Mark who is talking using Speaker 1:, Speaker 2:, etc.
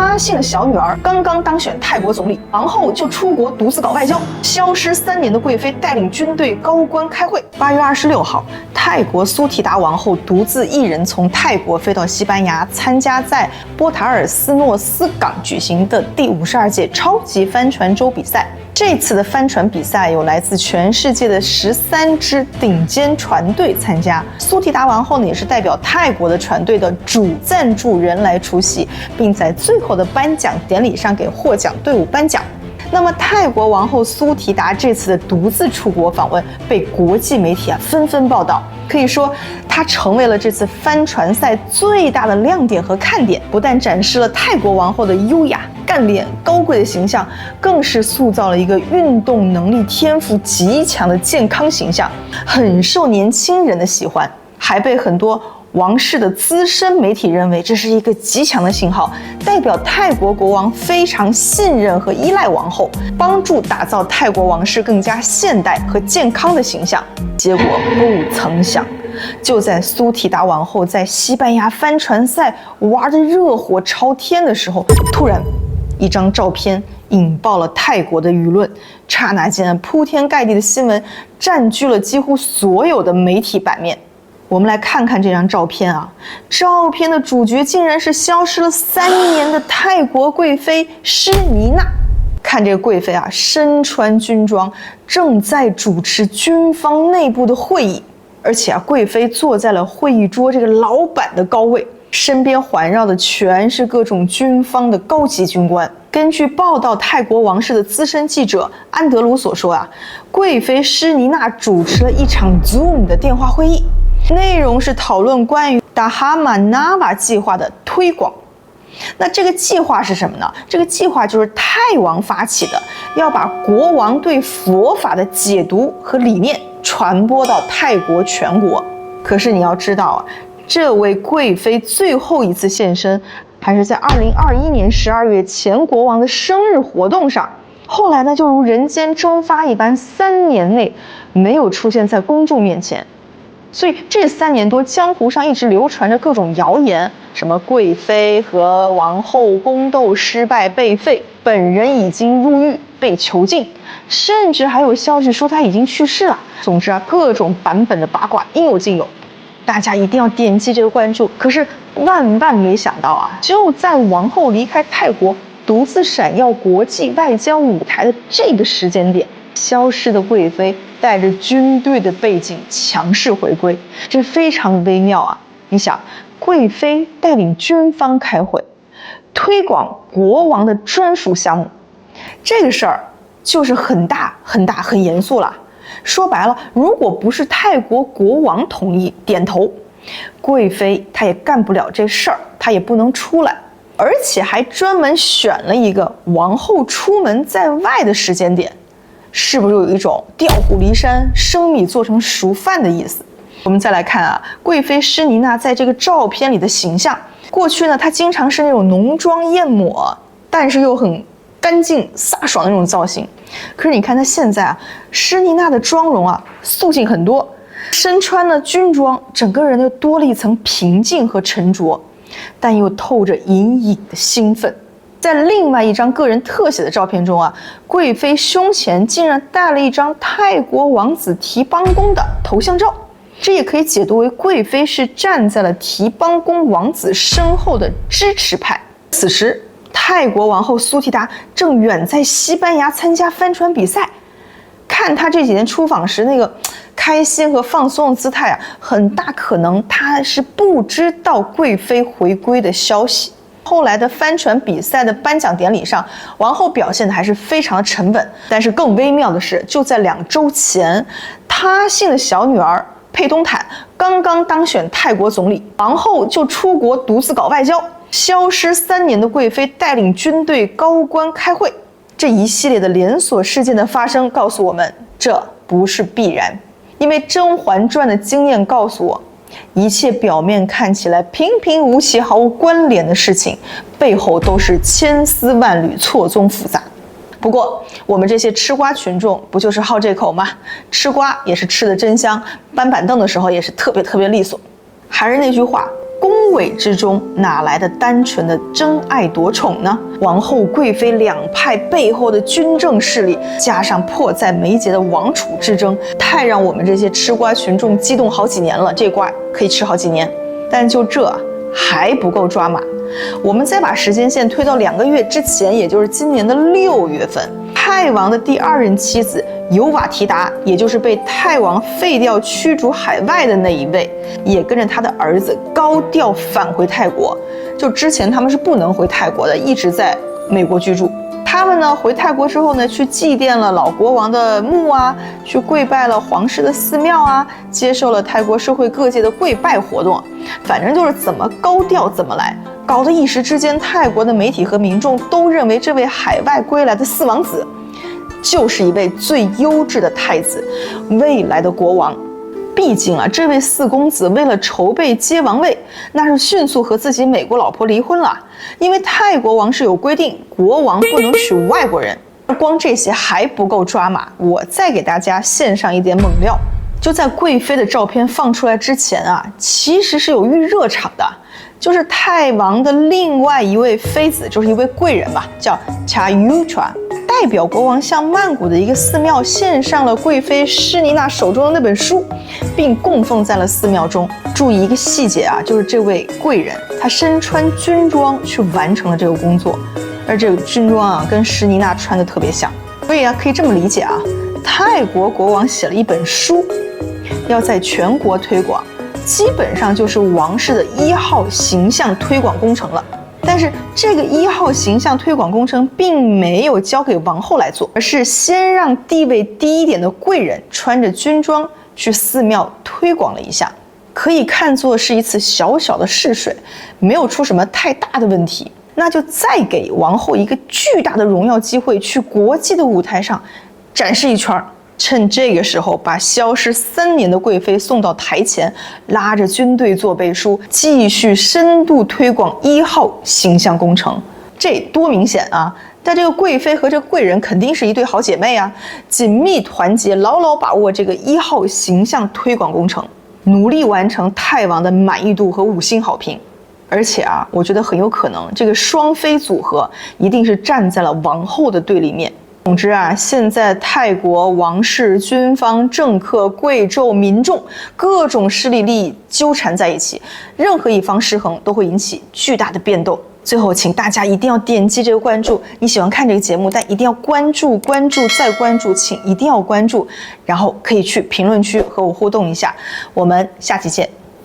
Speaker 1: 他姓的小女儿刚刚当选泰国总理，王后就出国独自搞外交。消失3年的贵妃带领军队高官开会。8月26号，泰国苏提达王后独自一人从泰国飞到西班牙，参加在波塔尔斯诺斯港举行的第52届超级帆船周比赛。这次的帆船比赛有来自全世界的13支顶尖船队参加。苏提达王后呢，也是代表泰国的船队的主赞助人来出席，并在最后的颁奖典礼上给获奖队伍颁奖。那么，泰国王后苏提达这次的独自出国访问，被国际媒体纷纷报道。可以说，她成为了这次帆船赛最大的亮点和看点。不但展示了泰国王后的优雅、干练、高贵的形象，更是塑造了一个运动能力天赋极强的健康形象，很受年轻人的喜欢，还被很多王室的资深媒体认为这是一个极强的信号，代表泰国国王非常信任和依赖王后，帮助打造泰国王室更加现代和健康的形象。结果不曾想，就在苏提达王后在西班牙帆船赛玩得热火朝天的时候，突然一张照片引爆了泰国的舆论，刹那间铺天盖地的新闻占据了几乎所有的媒体版面。我们来看看这张照片啊，照片的主角竟然是消失了3年的泰国贵妃施妮娜。看这个贵妃啊，身穿军装，正在主持军方内部的会议，而且啊，贵妃坐在了会议桌这个老板的高位，身边环绕的全是各种军方的高级军官。根据报道，泰国王室的资深记者安德鲁所说啊，贵妃施妮娜主持了一场 Zoom 的电话会议，内容是讨论关于达哈马纳瓦计划的推广。那这个计划是什么呢？这个计划就是泰王发起的，要把国王对佛法的解读和理念传播到泰国全国。可是你要知道啊，这位贵妃最后一次现身还是在2021年12月前国王的生日活动上，后来呢就如人间蒸发一般，3年内没有出现在公众面前。所以这3年多，江湖上一直流传着各种谣言，什么贵妃和王后宫斗失败被废，本人已经入狱被囚禁，甚至还有消息说她已经去世了。总之啊，各种版本的八卦应有尽有，大家一定要点击这个关注。可是万万没想到啊，就在王后离开泰国，独自闪耀国际外交舞台的这个时间点，消失的贵妃带着军队的背景强势回归，这非常微妙啊！你想，贵妃带领军方开会，推广国王的专属项目，这个事儿就是很大很大很严肃了。说白了，如果不是泰国国王同意点头，贵妃她也干不了这事儿，她也不能出来，而且还专门选了一个王后出门在外的时间点。是不是有一种调虎离山、生米做成熟饭的意思？我们再来看啊，贵妃施妮娜在这个照片里的形象。过去呢，她经常是那种浓妆艳抹，但是又很干净飒爽的那种造型。可是你看她现在啊，施妮娜的妆容啊，素净很多，身穿了军装，整个人又多了一层平静和沉着，但又透着隐隐的兴奋。在另外一张个人特写的照片中啊，贵妃胸前竟然戴了一张泰国王子提邦公的头像照，这也可以解读为贵妃是站在了提邦公王子身后的支持派。此时，泰国王后苏提达正远在西班牙参加帆船比赛，看她这几年出访时那个开心和放松的姿态啊，很大可能她是不知道贵妃回归的消息。后来的帆船比赛的颁奖典礼上，王后表现的还是非常的沉稳。但是更微妙的是，就在2周前，她姓的小女儿佩东坦刚刚当选泰国总理，王后就出国独自搞外交。消失3年的贵妃带领军队高官开会，这一系列的连锁事件的发生，告诉我们这不是必然。因为《甄嬛传》的经验告诉我，一切表面看起来平平无奇、毫无关联的事情，背后都是千丝万缕、错综复杂。不过，我们这些吃瓜群众不就是好这口吗？吃瓜也是吃的真香，搬板凳的时候也是特别利索。还是那句话，宫闱之中哪来的单纯的真爱夺宠呢？王后贵妃两派背后的军政势力，加上迫在眉睫的王储之争，太让我们这些吃瓜群众激动好几年了。这瓜可以吃好几年，但就这还不够抓马。我们再把时间线推到2个月之前，也就是今年的6月份，泰王的第2任妻子尤瓦提达，也就是被泰王废掉驱逐海外的那一位，也跟着他的儿子高调返回泰国。就之前他们是不能回泰国的，一直在美国居住。他们呢回泰国之后呢，去祭奠了老国王的墓啊，去跪拜了皇室的寺庙啊，接受了泰国社会各界的跪拜活动。反正就是怎么高调怎么来，搞得一时之间泰国的媒体和民众都认为这位海外归来的四王子就是一位最优质的太子，未来的国王。毕竟啊，这位四公子为了筹备接王位，那是迅速和自己美国老婆离婚了。因为泰国王室有规定，国王不能娶外国人。光这些还不够抓马，我再给大家献上一点猛料。就在贵妃的照片放出来之前啊，其实是有预热场的，就是泰王的另外一位妃子，就是一位贵人吧，叫 Chayutra， 代表国王向曼谷的一个寺庙献上了贵妃施妮娜手中的那本书，并供奉在了寺庙中。注意一个细节啊，就是这位贵人他身穿军装去完成了这个工作，而这个军装啊跟施妮娜穿的特别像，所以啊可以这么理解啊，泰国国王写了一本书，要在全国推广，基本上就是王室的1号形象推广工程了。但是这个1号形象推广工程并没有交给王后来做，而是先让地位低一点的贵人穿着军装去寺庙推广了一下，可以看作是一次小小的试水，没有出什么太大的问题。那就再给王后一个巨大的荣耀机会，去国际的舞台上展示一圈。趁这个时候把消失3年的贵妃送到台前，拉着军队做背书，继续深度推广1号形象工程。这多明显啊！但这个贵妃和这个贵人肯定是一对好姐妹啊，紧密团结，牢牢把握这个1号形象推广工程，努力完成泰王的满意度和5星好评。而且啊，我觉得很有可能这个双妃组合一定是站在了王后的对立面。总之啊，现在泰国王室、军方、政客、贵胄、民众各种势力利益纠缠在一起，任何一方失衡都会引起巨大的变动。最后，请大家一定要点击这个关注，你喜欢看这个节目，但一定要关注、再关注，请一定要关注，然后可以去评论区和我互动一下。我们下期见。